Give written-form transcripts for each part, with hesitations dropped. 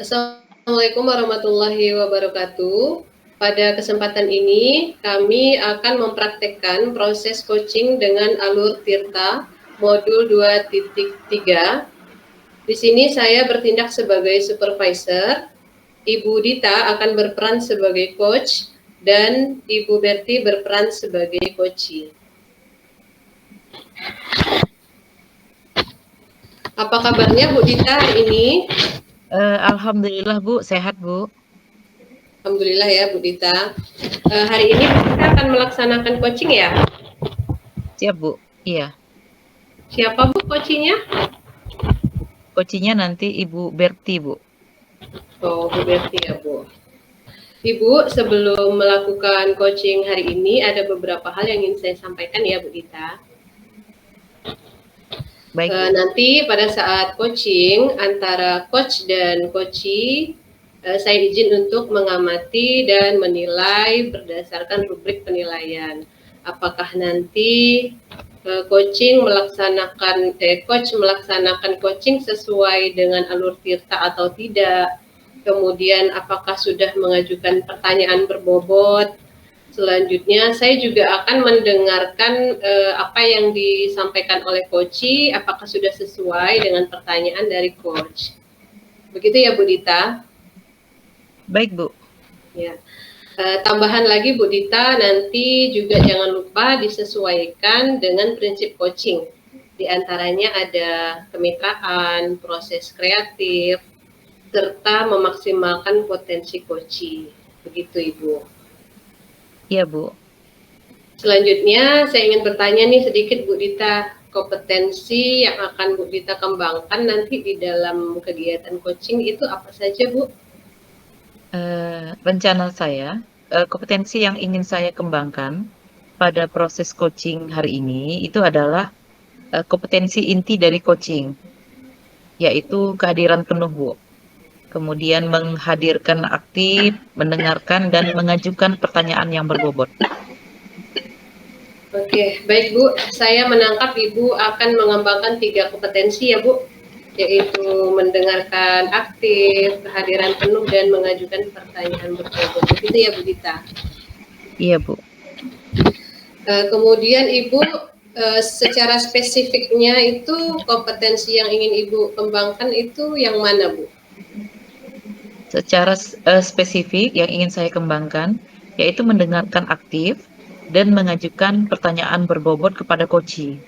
Assalamualaikum warahmatullahi wabarakatuh. Pada kesempatan ini, kami akan mempraktekkan proses coaching dengan alur Tirta modul 2.3. Di sini saya bertindak sebagai supervisor, Ibu Dita akan berperan sebagai coach, dan Ibu Berti berperan sebagai coachee. Apa kabarnya Bu Dita hari ini? Alhamdulillah Bu, sehat Bu. Alhamdulillah ya Bu Dita. Hari ini kita akan melaksanakan coaching ya? Siap Bu, iya. Siapa Bu coachingnya? Coachingnya nanti Ibu Berti Bu. Oh, Bu Berti ya Bu. Ibu, sebelum melakukan coaching hari ini ada beberapa hal yang ingin saya sampaikan ya Bu Dita. Baik Bu. Nanti pada saat coaching antara coach dan coachee, saya izin untuk mengamati dan menilai berdasarkan rubrik penilaian. Apakah nanti coach melaksanakan coaching sesuai dengan alur Tirta atau tidak? Kemudian apakah sudah mengajukan pertanyaan berbobot? Selanjutnya saya juga akan mendengarkan apa yang disampaikan oleh coachee, apakah sudah sesuai dengan pertanyaan dari coach. Begitu ya Bu Dita? Baik Bu. Ya. Tambahan lagi Bu Dita, nanti juga jangan lupa disesuaikan dengan prinsip coaching. Di antaranya ada kemitraan, proses kreatif, serta memaksimalkan potensi coachee. Begitu Ibu. Iya Bu. Selanjutnya saya ingin bertanya nih sedikit Bu Dita, kompetensi yang akan Bu Dita kembangkan nanti di dalam kegiatan coaching itu apa saja Bu? Rencana saya, kompetensi yang ingin saya kembangkan pada proses coaching hari ini itu adalah kompetensi inti dari coaching, yaitu kehadiran penuh Bu. Kemudian menghadirkan aktif, mendengarkan, dan mengajukan pertanyaan yang berbobot. Oke, baik Bu. Saya menangkap Ibu akan mengembangkan 3 kompetensi ya Bu, yaitu mendengarkan aktif, kehadiran penuh, dan mengajukan pertanyaan berbobot. Begitu ya Bu Dita? Iya Bu. Kemudian Ibu secara spesifiknya itu kompetensi yang ingin Ibu kembangkan itu yang mana Bu? Secara spesifik yang ingin saya kembangkan yaitu mendengarkan aktif dan mengajukan pertanyaan berbobot kepada coachee.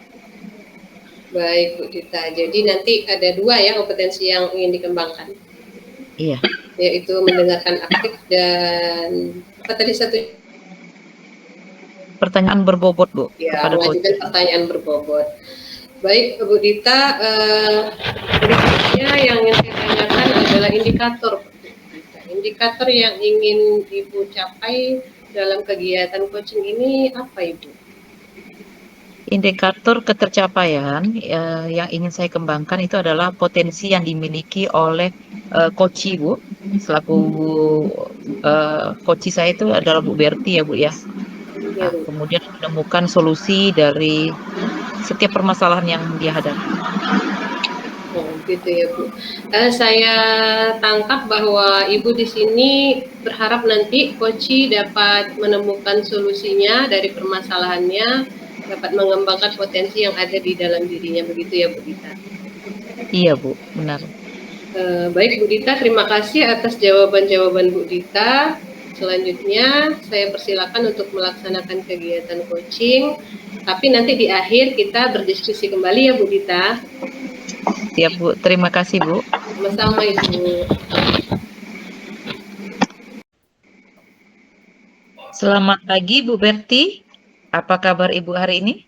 Baik Bu Dita, jadi nanti ada 2 ya kompetensi yang ingin dikembangkan. Iya. Yaitu mendengarkan aktif dan apa tadi satu? Pertanyaan berbobot Bu. Ya, kepada mengajukan pertanyaan berbobot. Baik Bu Dita, berikutnya yang ingin saya tanyakan adalah indikator. Indikator yang ingin Ibu capai dalam kegiatan coaching ini apa Ibu? Indikator ketercapaian yang ingin saya kembangkan itu adalah potensi yang dimiliki oleh coachee Bu. Selaku coachee saya itu adalah Bu Berti ya Bu ya. Nah, kemudian menemukan solusi dari setiap permasalahan yang dia hadapi. Oh, gitu ya Bu. Saya tangkap bahwa Ibu di sini berharap nanti coachee dapat menemukan solusinya dari permasalahannya, dapat mengembangkan potensi yang ada di dalam dirinya, begitu ya Bu Dita? Iya Bu, benar. Baik Bu Dita, terima kasih atas jawaban-jawaban Bu Dita. Selanjutnya saya persilakan untuk melaksanakan kegiatan coaching, tapi nanti di akhir kita berdiskusi kembali ya Bu Dita. Siap Bu, terima kasih Bu. Sama-sama Ibu. Selamat pagi Bu Berti, apa kabar Ibu hari ini?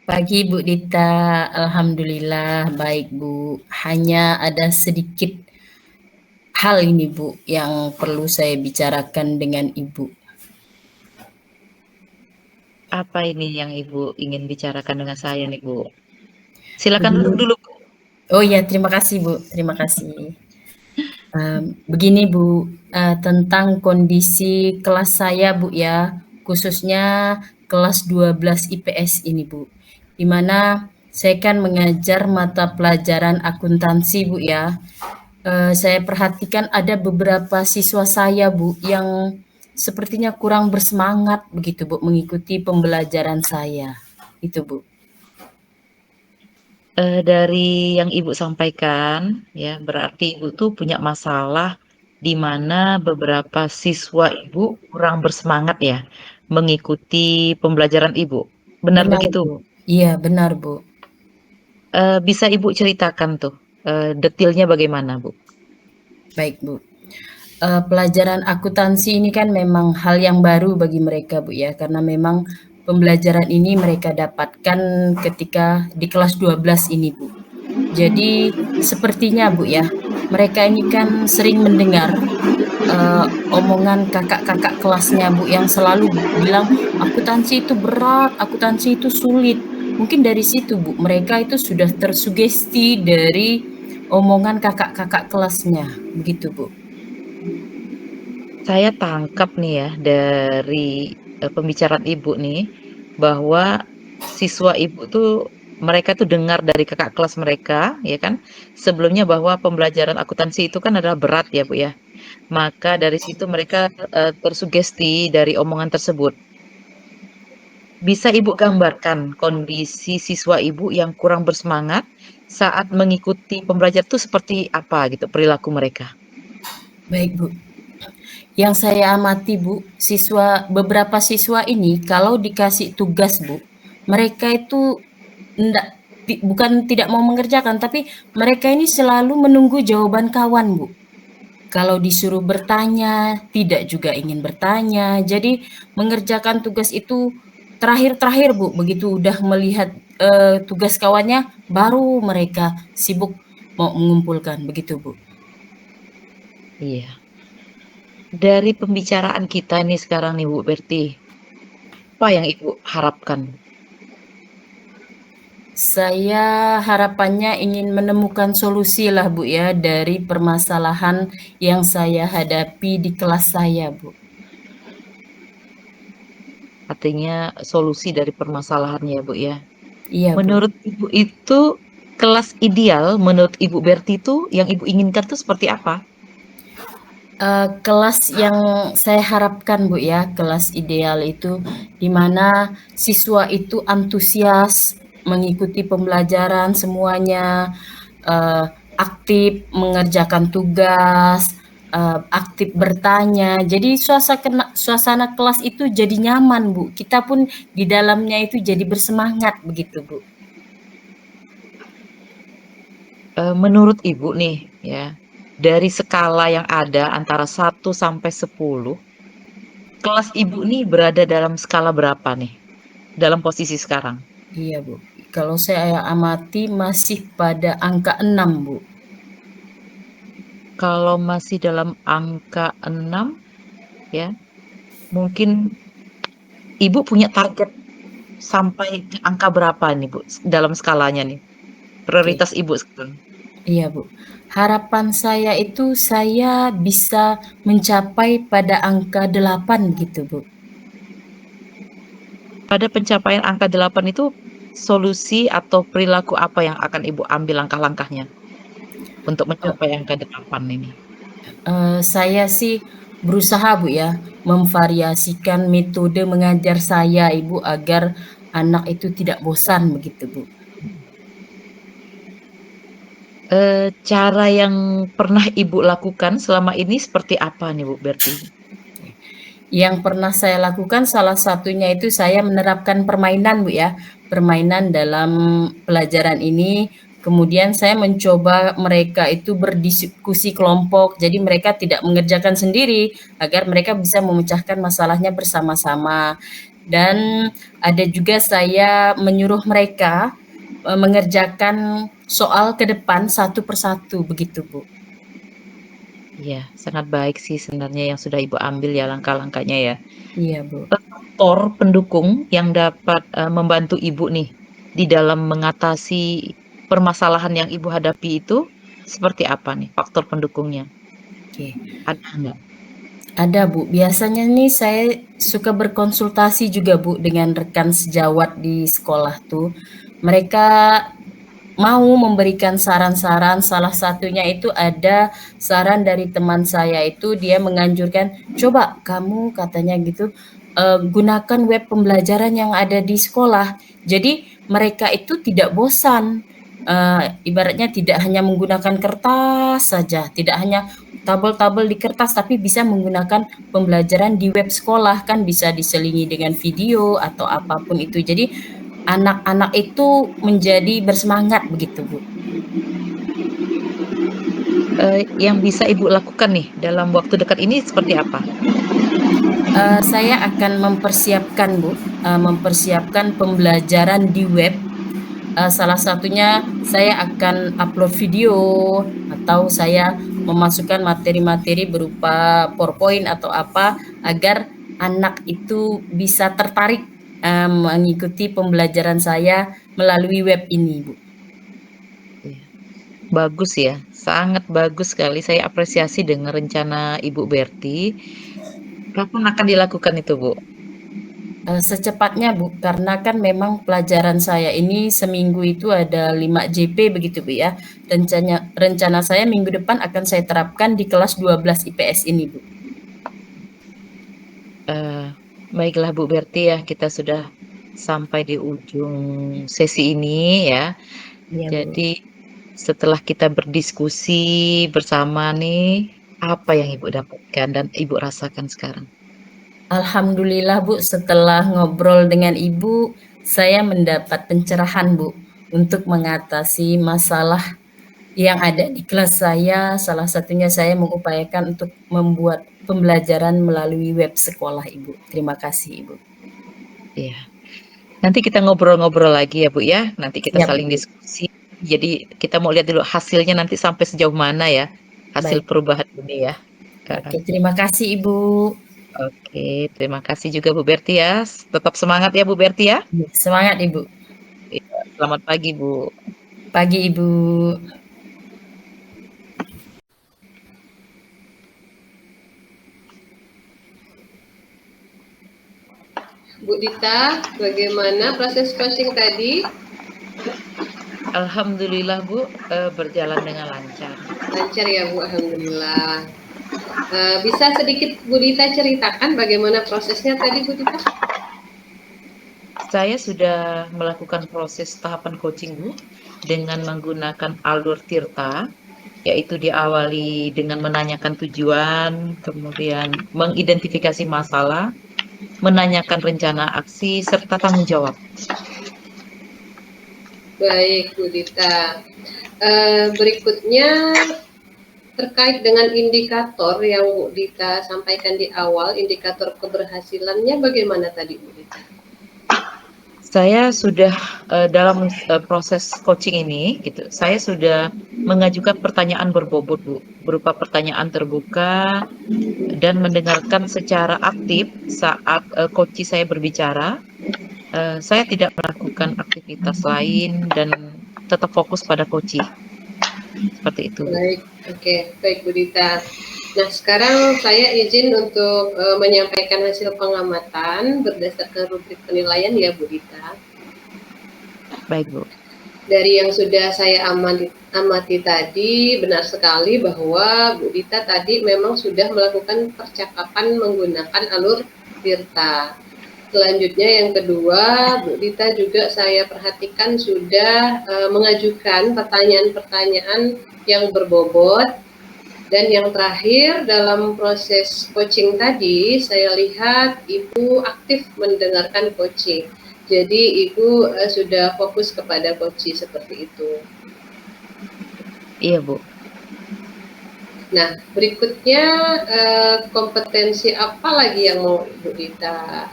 Pagi Bu Dita, alhamdulillah baik Bu. Hanya ada sedikit hal ini Bu yang perlu saya bicarakan dengan Ibu. Apa ini yang Ibu ingin bicarakan dengan saya nih Bu? Silakan duduk dulu Bu. Oh ya, terima kasih Bu, terima kasih. Begini Bu, tentang kondisi kelas saya Bu ya, khususnya kelas 12 IPS ini Bu, dimana saya kan mengajar mata pelajaran akuntansi Bu ya. Saya perhatikan ada beberapa siswa saya, Bu, yang sepertinya kurang bersemangat begitu, Bu, mengikuti pembelajaran saya. Itu, Bu. Dari yang Ibu sampaikan, ya, berarti Ibu tuh punya masalah di mana beberapa siswa Ibu kurang bersemangat ya mengikuti pembelajaran Ibu. Benar Benar, begitu? Bu. Iya, benar, Bu. Bisa Ibu ceritakan tuh detailnya bagaimana, Bu? Baik, Bu. Pelajaran akuntansi ini kan memang hal yang baru bagi mereka, Bu, ya, karena memang pembelajaran ini mereka dapatkan ketika di kelas 12 ini, Bu. Jadi sepertinya, Bu, ya, mereka ini kan sering mendengar omongan kakak-kakak kelasnya, Bu, yang selalu bilang akuntansi itu berat, akuntansi itu sulit. Mungkin dari situ, Bu, mereka itu sudah tersugesti dari omongan kakak-kakak kelasnya, begitu, Bu. Saya tangkap nih ya dari pembicaraan Ibu nih bahwa siswa Ibu tuh mereka tuh dengar dari kakak kelas mereka, ya kan, sebelumnya bahwa pembelajaran akuntansi itu kan adalah berat ya, Bu, ya. Maka dari situ mereka, tersugesti dari omongan tersebut. Bisa Ibu gambarkan kondisi siswa Ibu yang kurang bersemangat saat mengikuti pembelajaran itu seperti apa gitu perilaku mereka? Baik, Bu. Yang saya amati, Bu, beberapa siswa ini kalau dikasih tugas, Bu, mereka itu bukan tidak mau mengerjakan, tapi mereka ini selalu menunggu jawaban kawan, Bu. Kalau disuruh bertanya, tidak juga ingin bertanya. Jadi mengerjakan tugas itu terakhir-terakhir, Bu. Begitu udah melihat tugas kawannya, baru mereka sibuk mau mengumpulkan, begitu, Bu. Iya. Dari pembicaraan kita nih sekarang nih Bu Berti, apa yang Ibu harapkan? Saya harapannya ingin menemukan solusi lah, Bu, ya, dari permasalahan yang saya hadapi di kelas saya, Bu. Artinya solusi dari permasalahannya ya Bu ya. Iya, Bu. Menurut Ibu itu kelas ideal menurut Ibu Berti itu yang Ibu inginkan tuh seperti apa? Kelas yang saya harapkan, Bu, ya, kelas ideal itu di mana siswa itu antusias mengikuti pembelajaran semuanya, eee, aktif mengerjakan tugas, aktif bertanya. Jadi suasana kelas itu jadi nyaman, Bu. Kita pun di dalamnya itu jadi bersemangat begitu, Bu. Menurut Ibu nih ya, dari skala yang ada antara 1 sampai 10, kelas Ibu nih berada dalam skala berapa nih? Dalam posisi sekarang? Iya, Bu. Kalau saya amati masih pada angka 6, Bu. Kalau masih dalam angka 6 ya, mungkin Ibu punya target sampai ke angka berapa nih, Bu, dalam skalanya nih? Oke. Prioritas Ibu sekarang. Iya, Bu. Harapan saya itu saya bisa mencapai pada angka 8 gitu, Bu. Pada pencapaian angka 8 itu, solusi atau perilaku apa yang akan Ibu ambil langkah-langkahnya untuk mencapai angka 8 ini? Saya sih berusaha, Bu, ya, memvariasikan metode mengajar saya, Ibu, agar anak itu tidak bosan begitu, Bu. Cara yang pernah Ibu lakukan selama ini seperti apa nih, Bu Berti? Yang pernah saya lakukan salah satunya itu saya menerapkan permainan, Bu, ya. Permainan dalam pelajaran ini, kemudian saya mencoba mereka itu berdiskusi kelompok, jadi mereka tidak mengerjakan sendiri, agar mereka bisa memecahkan masalahnya bersama-sama. Dan ada juga saya menyuruh mereka mengerjakan soal ke depan satu persatu, begitu, Bu. Iya, sangat baik sih sebenarnya yang sudah Ibu ambil ya langkah-langkahnya ya. Iya, Bu. Faktor pendukung yang dapat, membantu Ibu nih, di dalam mengatasi permasalahan yang Ibu hadapi itu, seperti apa nih faktor pendukungnya? Oke. Ada nggak? Ada, Bu. Biasanya nih saya suka berkonsultasi juga, Bu, dengan rekan sejawat di sekolah tuh. Mereka mau memberikan saran-saran. Salah satunya itu ada saran dari teman saya itu dia menganjurkan, "Coba kamu," katanya gitu, "gunakan web pembelajaran yang ada di sekolah." Jadi mereka itu tidak bosan, ibaratnya tidak hanya menggunakan kertas saja, tidak hanya tabel-tabel di kertas, tapi bisa menggunakan pembelajaran di web sekolah, kan bisa diselingi dengan video atau apapun itu. Jadi anak-anak itu menjadi bersemangat begitu, Bu. Yang bisa Ibu lakukan nih dalam waktu dekat ini seperti apa? Saya akan mempersiapkan, Bu, mempersiapkan pembelajaran di web. Salah satunya saya akan upload video atau saya memasukkan materi-materi berupa PowerPoint atau apa agar anak itu bisa tertarik mengikuti pembelajaran saya melalui web ini, Bu. Bagus ya, sangat bagus sekali. Saya apresiasi dengan rencana Ibu Berti. Kapan akan dilakukan itu, Bu? Secepatnya, Bu, karena kan memang pelajaran saya ini seminggu itu ada 5 JP begitu, Bu, ya. Rencana saya minggu depan akan saya terapkan di kelas 12 IPS ini, Bu. Baiklah Bu Berti ya, kita sudah sampai di ujung sesi ini ya. Iya, Bu. Jadi setelah kita berdiskusi bersama nih, apa yang Ibu dapatkan dan Ibu rasakan sekarang? Alhamdulillah, Bu, setelah ngobrol dengan Ibu, saya mendapat pencerahan, Bu, untuk mengatasi masalah yang ada di kelas saya. Salah satunya saya mengupayakan untuk membuat pembelajaran melalui web sekolah, Ibu. Terima kasih, Ibu. Iya. Nanti kita ngobrol-ngobrol lagi ya Bu ya. Nanti kita Siap, saling Bu. diskusi. Jadi kita mau lihat dulu hasilnya nanti sampai sejauh mana ya hasil Baik. perubahan ini ya. Oke, terima kasih, Ibu. Oke, terima kasih juga Bu Berti ya. Tetap semangat ya Bu Berti ya. Semangat, Ibu. Iya, selamat pagi Bu. Pagi, Ibu. Bu Dita, bagaimana proses coaching tadi? Alhamdulillah Bu, berjalan dengan lancar. Lancar ya Bu, alhamdulillah. Bisa sedikit Bu Dita ceritakan bagaimana prosesnya tadi Bu Dita? Saya sudah melakukan proses tahapan coaching Bu dengan menggunakan alur Tirta, yaitu diawali dengan menanyakan tujuan, kemudian mengidentifikasi masalah, menanyakan rencana aksi, serta tanggung jawab. Baik Bu Dita. Berikutnya terkait dengan indikator yang Bu Dita sampaikan di awal, indikator keberhasilannya bagaimana tadi Bu Dita? Saya sudah dalam proses coaching ini, gitu. Saya sudah mengajukan pertanyaan berbobot, Bu, berupa pertanyaan terbuka dan mendengarkan secara aktif saat coach saya berbicara. Saya tidak melakukan aktivitas lain dan tetap fokus pada coach. Seperti itu. Baik, oke, baik Bu Dita. Nah, sekarang saya izin untuk menyampaikan hasil pengamatan berdasarkan rubrik penilaian ya Bu Dita. Baik Bu. Dari yang sudah saya amati tadi, benar sekali bahwa Bu Dita tadi memang sudah melakukan percakapan menggunakan alur Tirta. Selanjutnya yang kedua, Bu Dita juga saya perhatikan sudah mengajukan pertanyaan-pertanyaan yang berbobot. Dan yang terakhir dalam proses coaching tadi, saya lihat Ibu aktif mendengarkan coaching. Jadi Ibu sudah fokus kepada coaching seperti itu. Iya Bu. Nah, berikutnya kompetensi apa lagi yang mau Ibu Dita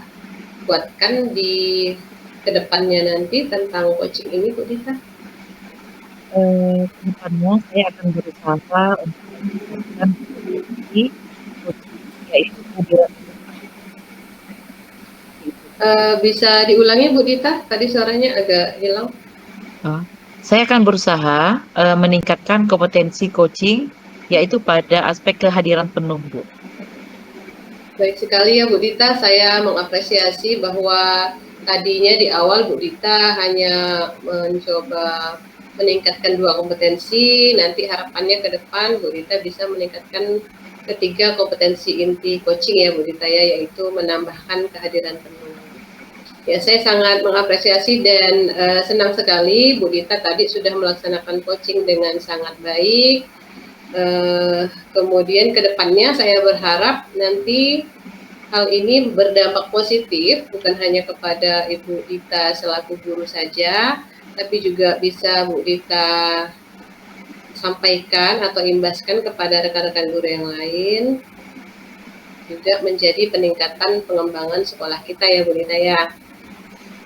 buatkan di kedepannya nanti tentang coaching ini Bu Dita? Kedepannya saya akan berusaha untuk meningkatkan kompetensi yaitu kehadiran. Bisa diulangi Bu Dita? Tadi suaranya agak hilang. Saya akan berusaha meningkatkan kompetensi coaching yaitu pada aspek kehadiran penuh Bu. Baik sekali ya Bu Dita, saya mengapresiasi bahwa tadinya di awal Bu Dita hanya mencoba meningkatkan 2 kompetensi, nanti harapannya ke depan Bu Dita bisa meningkatkan ketiga kompetensi inti coaching ya Bu Dita ya, yaitu menambahkan kehadiran penuh. Ya, saya sangat mengapresiasi dan senang sekali Bu Dita tadi sudah melaksanakan coaching dengan sangat baik. Kemudian ke depannya saya berharap nanti hal ini berdampak positif bukan hanya kepada Ibu Dita selaku guru saja, tapi juga bisa Bu Dita sampaikan atau imbaskan kepada rekan-rekan guru yang lain, juga menjadi peningkatan pengembangan sekolah kita ya Bu Dita ya.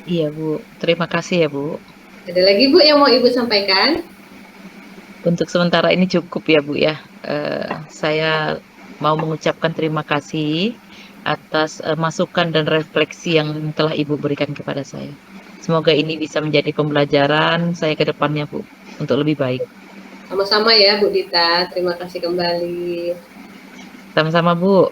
Iya Bu, terima kasih ya Bu. Ada lagi Bu yang mau Ibu sampaikan? Untuk sementara ini cukup ya Bu ya. Saya mau mengucapkan terima kasih atas masukan dan refleksi yang telah Ibu berikan kepada saya. Semoga ini bisa menjadi pembelajaran saya ke depannya Bu, untuk lebih baik. Sama-sama ya Bu Dita, terima kasih kembali. Sama-sama Bu.